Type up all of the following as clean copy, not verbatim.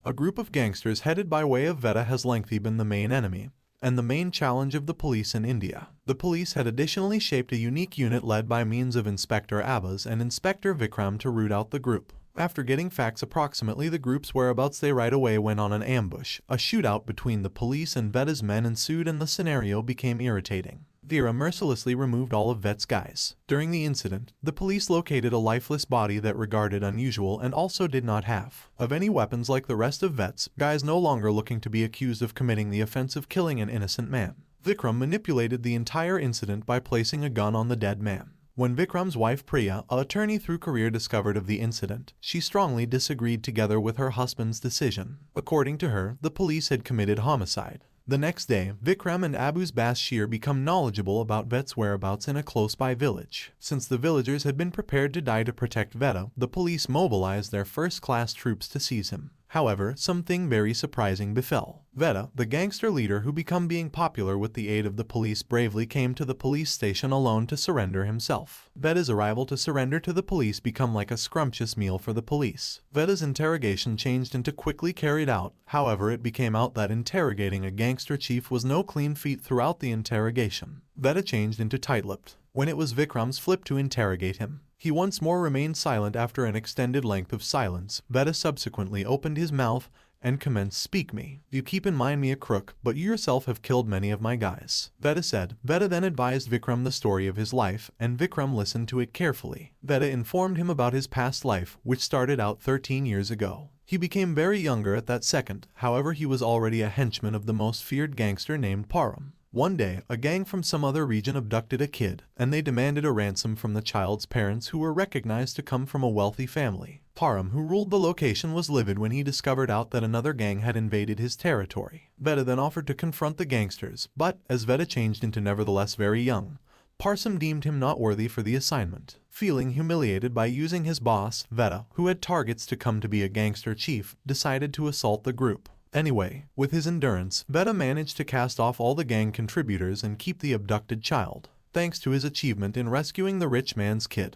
A group of gangsters headed by way of Vedha has lengthy been the main enemy, and the main challenge of the police in India. The police had additionally shaped a unique unit led by means of Inspector Abbas and Inspector Vikram to root out the group. After getting facts approximately the group's whereabouts, they right away went on an ambush. A shootout between the police and Vedha's men ensued and the scenario became irritating. Veera mercilessly removed all of Vet's guys. During the incident, the police located a lifeless body that regarded unusual and also did not have of any weapons like the rest of Vet's guys, no longer looking to be accused of committing the offense of killing an innocent man. Vikram manipulated the entire incident by placing a gun on the dead man. When Vikram's wife Priya, an attorney through career, discovered of the incident, she strongly disagreed together with her husband's decision. According to her, the police had committed homicide. The next day, Vikram and Abu's Bashir become knowledgeable about Vet's whereabouts in a close-by village. Since the villagers had been prepared to die to protect Vedha, the police mobilized their first-class troops to seize him. However, something very surprising befell. Vedha, the gangster leader who became being popular with the aid of the police, bravely came to the police station alone to surrender himself. Vedha's arrival to surrender to the police became like a scrumptious meal for the police. Vedha's interrogation changed into quickly carried out. However, it became out that interrogating a gangster chief was no clean feat throughout the interrogation. Vedha changed into tight-lipped. When it was Vikram's flip to interrogate him, he once more remained silent. After an extended length of silence, Vedha subsequently opened his mouth and commenced, "Speak me. You keep in mind me a crook, but you yourself have killed many of my guys," Vedha said. Vedha then advised Vikram the story of his life, and Vikram listened to it carefully. Vedha informed him about his past life, which started out 13 years ago. He became very younger at that second, however he was already a henchman of the most feared gangster named Param. One day, a gang from some other region abducted a kid, and they demanded a ransom from the child's parents, who were recognized to come from a wealthy family. Param, who ruled the location, was livid when he discovered out that another gang had invaded his territory. Vedha then offered to confront the gangsters, but, as Vedha changed into nevertheless very young, Parsam deemed him not worthy for the assignment. Feeling humiliated by using his boss, Vedha, who had targets to come to be a gangster chief, decided to assault the group. Anyway, with his endurance, Vedha managed to cast off all the gang contributors and keep the abducted child. Thanks to his achievement in rescuing the rich man's kid,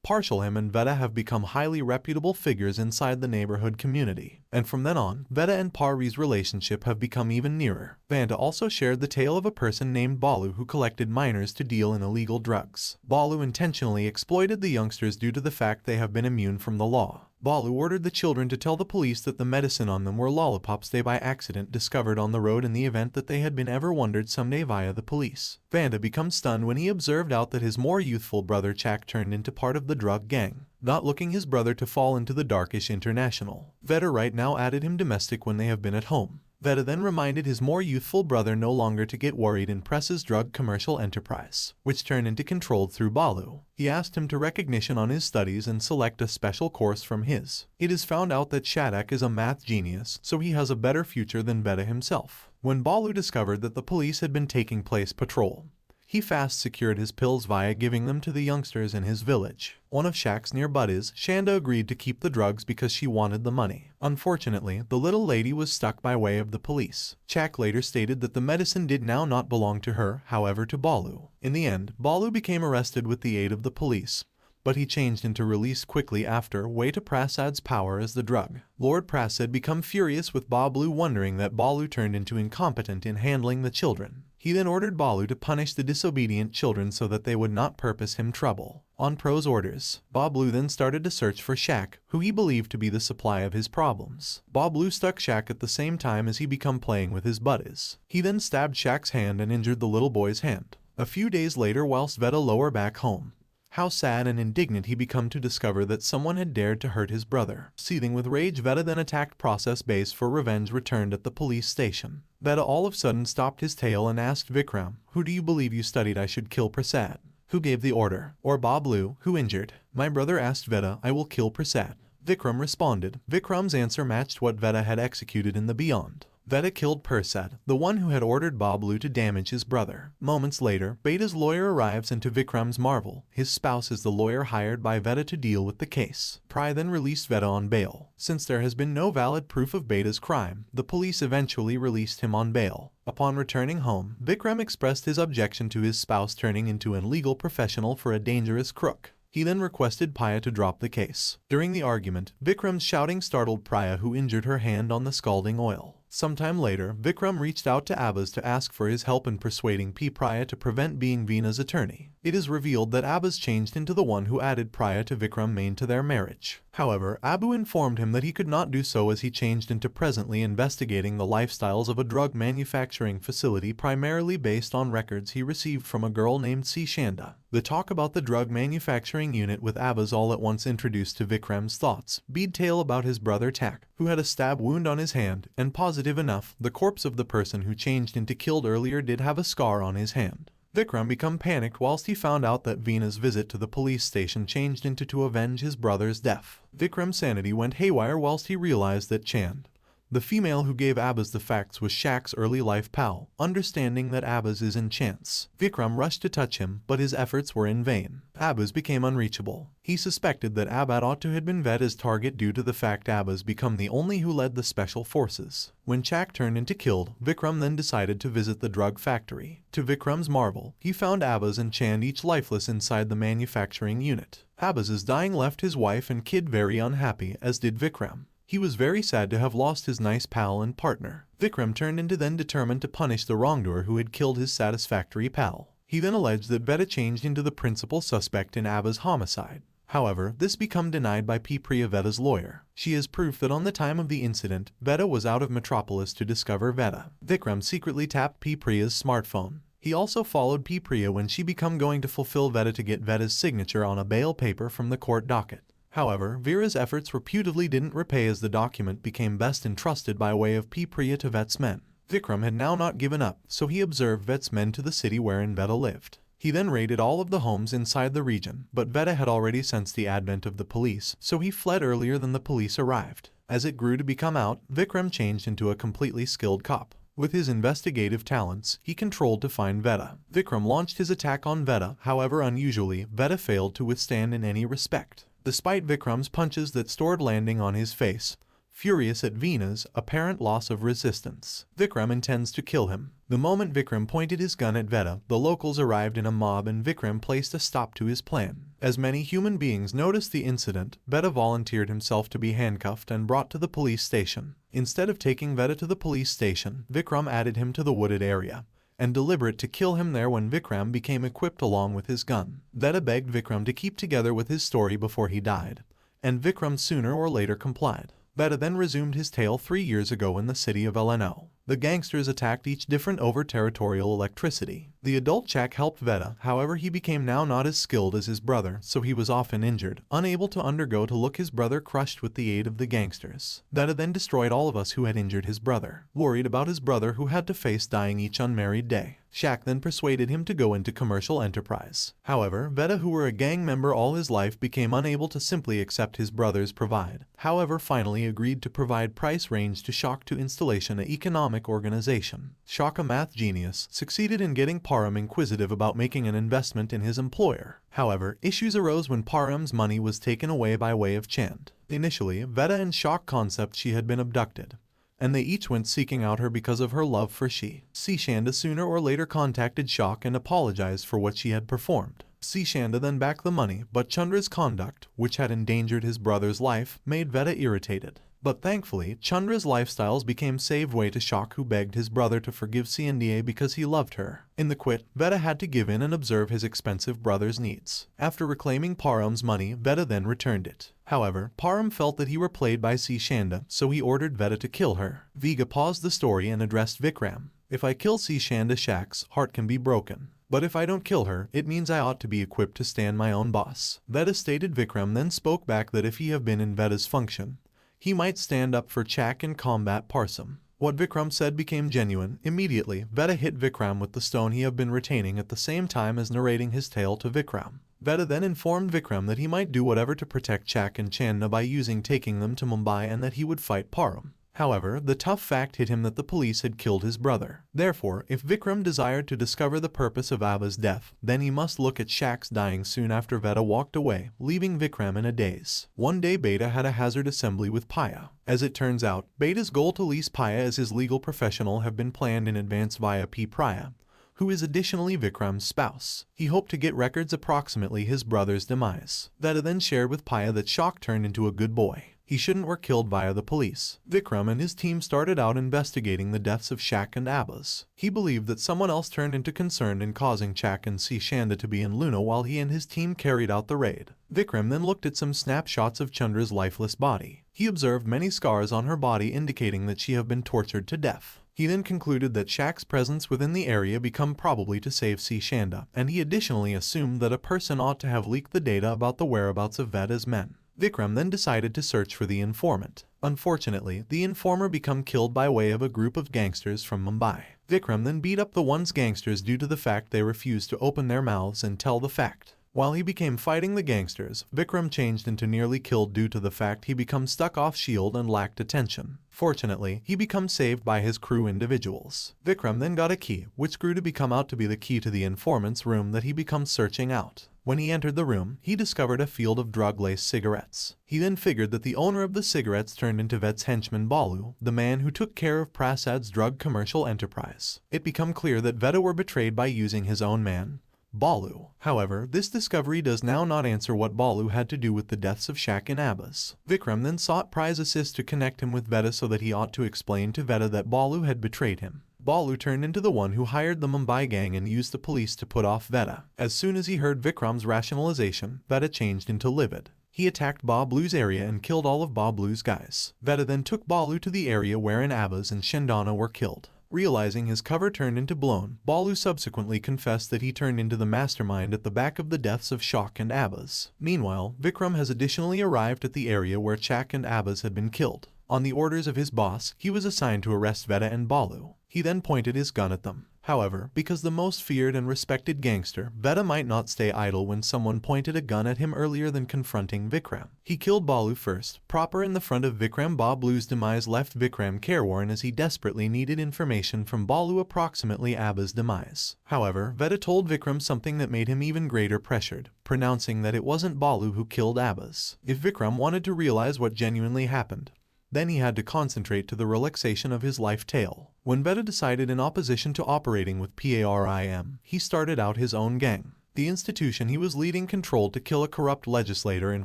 Parshalham and Vedha have become highly reputable figures inside the neighborhood community, and from then on, Vedha and Pari's relationship have become even nearer. Vanda also shared the tale of a person named Balu who collected minors to deal in illegal drugs. Balu intentionally exploited the youngsters due to the fact they have been immune from the law. Balu ordered the children to tell the police that the medicine on them were lollipops they by accident discovered on the road in the event that they had been ever wondered someday via the police. Vanda becomes stunned when he observed out that his more youthful brother Chak turned into part of the drug gang, not looking his brother to fall into the darkish international. Vedha right now added him domestic when they have been at home. Vedha then reminded his more youthful brother no longer to get worried in Press's drug commercial enterprise, which turned into controlled through Balu. He asked him to recognition on his studies and select a special course from his. It is found out that Shadak is a math genius, so he has a better future than Vedha himself. When Balu discovered that the police had been taking place patrol, he fast secured his pills via giving them to the youngsters in his village. One of Shak's near buddies, Shanda, agreed to keep the drugs because she wanted the money. Unfortunately, the little lady was stuck by way of the police. Chak later stated that the medicine did now not belong to her, however to Balu. In the end, Balu became arrested with the aid of the police, but he changed into release quickly after way to Prasad's power as the drug. Lord Prasad became furious with Balu, wondering that Balu turned into incompetent in handling the children. He then ordered Balu to punish the disobedient children so that they would not purpose him trouble. On Pro's orders, Balu then started to search for Shak, who he believed to be the supply of his problems. Balu stuck Shak at the same time as he became playing with his buddies. He then stabbed Shak's hand and injured the little boy's hand. A few days later, whilst Vedha lower back home, how sad and indignant he became to discover that someone had dared to hurt his brother. Seething with rage, Vedha then attacked Process Base for revenge returned at the police station. Vedha all of a sudden stopped his tale and asked Vikram, "Who do you believe you studied I should kill Prasad? Who gave the order?" Or Balu, "Who injured?" "My brother," asked Vedha. "I will kill Prasad." Vikram responded. Vikram's answer matched what Vedha had executed in the beyond. Vedha killed Prasad, the one who had ordered Balu to damage his brother. Moments later, Beta's lawyer arrives, and to Vikram's marvel, his spouse is the lawyer hired by Vedha to deal with the case. Pry then released Vedha on bail. Since there has been no valid proof of Beta's crime, the police eventually released him on bail. Upon returning home, Vikram expressed his objection to his spouse turning into an legal professional for a dangerous crook. He then requested Paya to drop the case. During the argument, Vikram's shouting startled Paya, who injured her hand on the scalding oil. Sometime later, Vikram reached out to Abbas to ask for his help in persuading Priya to prevent being Veena's attorney. It is revealed that Abbas changed into the one who added Priya to Vikram Main to their marriage. However, Abu informed him that he could not do so, as he changed into presently investigating the lifestyles of a drug manufacturing facility primarily based on records he received from a girl named C. Shanda. The talk about the drug manufacturing unit with Abbas all at once introduced to Vikram's thoughts bead tale about his brother Tak, who had a stab wound on his hand, and positive enough, the corpse of the person who changed into killed earlier did have a scar on his hand. Vikram became panicked whilst he found out that Veena's visit to the police station changed into to avenge his brother's death. Vikram's sanity went haywire whilst he realized that Chand, the female who gave Abbas the facts, was Shak's early life pal. Understanding that Abbas is in chance, Vikram rushed to touch him, but his efforts were in vain. Abbas became unreachable. He suspected that Abbas ought to have been Veda's target due to the fact Abbas become the only who led the special forces. When Chak turned into killed, Vikram then decided to visit the drug factory. To Vikram's marvel, he found Abbas and Chand each lifeless inside the manufacturing unit. Abbas's dying left his wife and kid very unhappy, as did Vikram. He was very sad to have lost his nice pal and partner. Vikram turned into then determined to punish the wrongdoer who had killed his satisfactory pal. He then alleged that Vedha changed into the principal suspect in Abbas' homicide. However, this became denied by Priya, Vedha's lawyer. She has proof that on the time of the incident, Vedha was out of Metropolis to discover Vedha. Vikram secretly tapped Priya's smartphone. He also followed Priya when she became going to fulfill Vedha to get Vedha's signature on a bail paper from the court docket. However, Veera's efforts reputedly didn't repay, as the document became best entrusted by way of Priya to Vet's men. Vikram had now not given up, so he observed Vet's men to the city wherein Vedha lived. He then raided all of the homes inside the region, but Vedha had already sensed the advent of the police, so he fled earlier than the police arrived. As it grew to become out, Vikram changed into a completely skilled cop. With his investigative talents, he controlled to find Vedha. Vikram launched his attack on Vedha, however unusually, Vedha failed to withstand in any respect. Despite Vikram's punches that stored landing on his face, furious at Veena's apparent loss of resistance, Vikram intends to kill him. The moment Vikram pointed his gun at Vedha, the locals arrived in a mob and Vikram placed a stop to his plan. As many human beings noticed the incident, Vedha volunteered himself to be handcuffed and brought to the police station. Instead of taking Vedha to the police station, Vikram added him to the wooded area and deliberate to kill him there when Vikram became equipped along with his gun. Vedha begged Vikram to keep together with his story before he died, and Vikram sooner or later complied. Vedha then resumed his tale 3 years ago in the city of LNO. The gangsters attacked each different over territorial electricity. The adult Chak helped Vedha, however he became now not as skilled as his brother, so he was often injured, unable to undergo to look his brother crushed with the aid of the gangsters. Vedha then destroyed all of us who had injured his brother. Worried about his brother who had to face dying each unmarried day, Shak then persuaded him to go into commercial enterprise. However, Vedha, who were a gang member all his life, became unable to simply accept his brother's provide. However, finally agreed to provide price range to Shak to installation, an economic organization. Shak, a math genius, succeeded in getting Param inquisitive about making an investment in his employer. However, issues arose when Param's money was taken away by way of Chand. Initially, Vedha and Shak concept she had been abducted, and they each went seeking out her because of her love for she. Shanda sooner or later contacted Shak and apologized for what she had performed. Shanda then backed the money, but Chandra's conduct, which had endangered his brother's life, made Vedha irritated. But thankfully, Chandra's lifestyles became saved way to Shak, who begged his brother to forgive Cnda because he loved her. In the quit, Vedha had to give in and observe his expensive brother's needs. After reclaiming Param's money, Vedha then returned it. However, Param felt that he were played by Shanda, so he ordered Vedha to kill her. Vega paused the story and addressed Vikram. If I kill Shanda, Shak's heart can be broken. But if I don't kill her, it means I ought to be equipped to stand my own boss. Vedha stated. Vikram then spoke back that if he have been in Vedha's function, he might stand up for Chak and combat Parsam. What Vikram said became genuine. Immediately, Vedha hit Vikram with the stone he had been retaining at the same time as narrating his tale to Vikram. Vedha then informed Vikram that he might do whatever to protect Chak and Channa by taking them to Mumbai, and that he would fight Param. However, the tough fact hit him that the police had killed his brother. Therefore, if Vikram desired to discover the purpose of Abba's death, then he must look at Shak's dying soon after Vedha walked away, leaving Vikram in a daze. One day Beta had a hazard assembly with Paya. As it turns out, Beta's goal to lease Paya as his legal professional have been planned in advance via P. Priya, who is additionally Vikram's spouse. He hoped to get records approximately his brother's demise. Vedha then shared with Paya that Shak turned into a good boy. He shouldn't were killed via the police. Vikram and his team started out investigating the deaths of Shak and Abbas. He believed that someone else turned into concern in causing Shak and C. Shanda to be in Luna while he and his team carried out the raid. Vikram then looked at some snapshots of Chandra's lifeless body. He observed many scars on her body indicating that she had been tortured to death. He then concluded that Shak's presence within the area become probably to save C. Shanda, and he additionally assumed that a person ought to have leaked the data about the whereabouts of Vedha's men. Vikram then decided to search for the informant. Unfortunately, the informer became killed by way of a group of gangsters from Mumbai. Vikram then beat up the one's gangsters due to the fact they refused to open their mouths and tell the fact. While he became fighting the gangsters, Vikram changed into nearly killed due to the fact he become stuck off shield and lacked attention. Fortunately, he become saved by his crew individuals. Vikram then got a key, which grew to become out to be the key to the informant's room that he becomes searching out. When he entered the room, he discovered a field of drug-laced cigarettes. He then figured that the owner of the cigarettes turned into Vedha's henchman Balu, the man who took care of Prasad's drug commercial enterprise. It became clear that Vedha were betrayed by using his own man, Balu. However, this discovery does now not answer what Balu had to do with the deaths of Shak and Abbas. Vikram then sought Prize Assist to connect him with Vedha so that he ought to explain to Vedha that Balu had betrayed him. Balu turned into the one who hired the Mumbai gang and used the police to put off Vedha. As soon as he heard Vikram's rationalization, Vedha changed into livid. He attacked Balu's area and killed all of Balu's guys. Vedha then took Balu to the area wherein Abbas and Shandana were killed. Realizing his cover turned into blown, Balu subsequently confessed that he turned into the mastermind at the back of the deaths of Shak and Abbas. Meanwhile, Vikram has additionally arrived at the area where Shak and Abbas had been killed. On the orders of his boss, he was assigned to arrest Vedha and Balu. He then pointed his gun at them. However, because the most feared and respected gangster, Vedha might not stay idle when someone pointed a gun at him earlier than confronting Vikram. He killed Balu first, proper in the front of Vikram. Balu's demise left Vikram careworn as he desperately needed information from Balu approximately Abbas' demise. However, Vedha told Vikram something that made him even greater pressured, pronouncing that it wasn't Balu who killed Abbas. If Vikram wanted to realize what genuinely happened, then he had to concentrate to the relaxation of his life tale. When Vedha decided in opposition to operating with PARIM, he started out his own gang. The institution he was leading controlled to kill a corrupt legislator in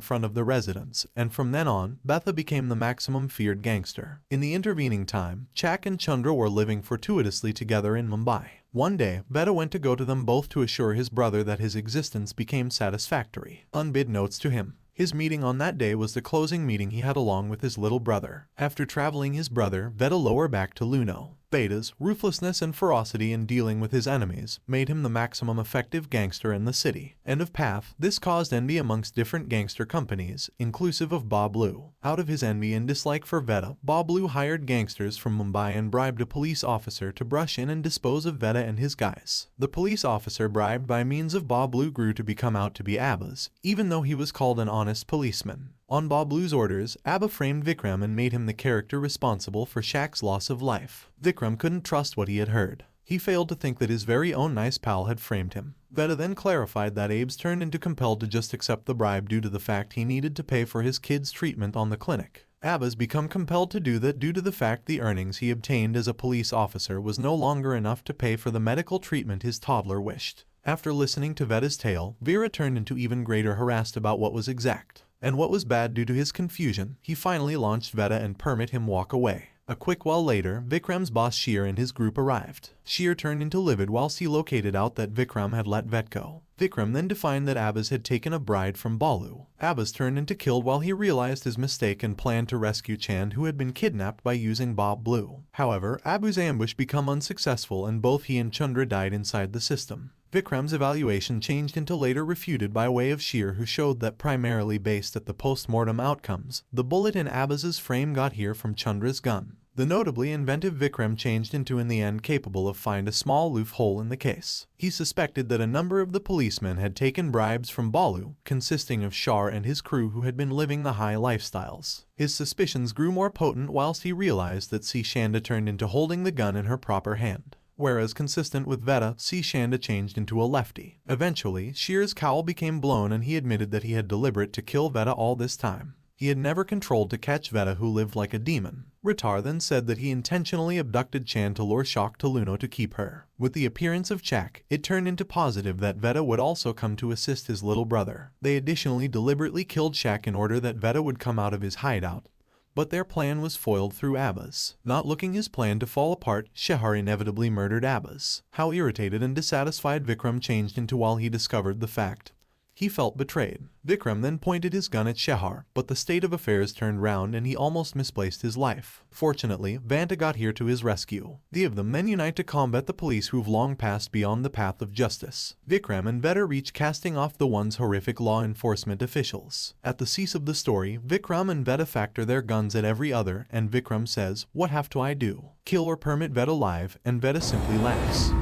front of the residents, and from then on, Vedha became the maximum feared gangster. In the intervening time, Shak and Chandra were living fortuitously together in Mumbai. One day, Vedha went to go to them both to assure his brother that his existence became satisfactory. Unbeknownst to him, his meeting on that day was the closing meeting he had along with his little brother. After traveling his brother, Vedha lower back to Luno. Vedha's ruthlessness and ferocity in dealing with his enemies made him the maximum effective gangster in the city. End of path. This caused envy amongst different gangster companies, inclusive of Balu. Out of his envy and dislike for Vedha, Balu hired gangsters from Mumbai and bribed a police officer to brush in and dispose of Vedha and his guys. The police officer bribed by means of Balu grew to become out to be Abbas, even though he was called an honest policeman. On Balu's orders, Abba framed Vikram and made him the character responsible for Shak's loss of life. Vikram couldn't trust what he had heard. He failed to think that his very own nice pal had framed him. Vedha then clarified that Abe's turned into compelled to just accept the bribe due to the fact he needed to pay for his kid's treatment on the clinic. Abba's become compelled to do that due to the fact the earnings he obtained as a police officer was no longer enough to pay for the medical treatment his toddler wished. After listening to Vedha's tale, Veera turned into even greater harassed about what was exact and what was bad. Due to his confusion, he finally launched Vedha and permit him walk away. A quick while later, Vikram's boss Sheer and his group arrived. Sheer turned into livid whilst he located out that Vikram had let Vet go. Vikram then defined that Abbas had taken a bride from Balu. Abbas turned into killed while he realized his mistake and planned to rescue Chand, who had been kidnapped by using Bob Blue. However, Abu's ambush became unsuccessful and both he and Chandra died inside the system. Vikram's evaluation changed into later refuted by way of Sheer, who showed that primarily based at the post-mortem outcomes, the bullet in Abbas's frame got here from Chandra's gun. The notably inventive Vikram changed into in the end capable of find a small loophole in the case. He suspected that a number of the policemen had taken bribes from Balu, consisting of Shar and his crew who had been living the high lifestyles. His suspicions grew more potent whilst he realized that C. Shanda turned into holding the gun in her proper hand. Whereas consistent with Vedha, C. Shanda changed into a lefty. Eventually, Sheer's cowl became blown and he admitted that he had deliberate to kill Vedha all this time. He had never controlled to catch Vedha, who lived like a demon. Ritar then said that he intentionally abducted Chan to lure Shak to Luno to keep her. With the appearance of Chak, it turned into positive that Vedha would also come to assist his little brother. They additionally deliberately killed Shak in order that Vedha would come out of his hideout. But their plan was foiled through Abbas. Not looking his plan to fall apart, Shehar inevitably murdered Abbas. How irritated and dissatisfied Vikram changed into while he discovered the fact. He felt betrayed. Vikram then pointed his gun at Shehar, but the state of affairs turned round and he almost misplaced his life. Fortunately, Vedha got here to his rescue. The of them then unite to combat the police who've long passed beyond the path of justice. Vikram and Vedha reach casting off the one's horrific law enforcement officials. At the cease of the story, Vikram and Vedha factor their guns at every other, and Vikram says, "What have to I do? Kill or permit Vedha alive?" And Vedha simply laughs.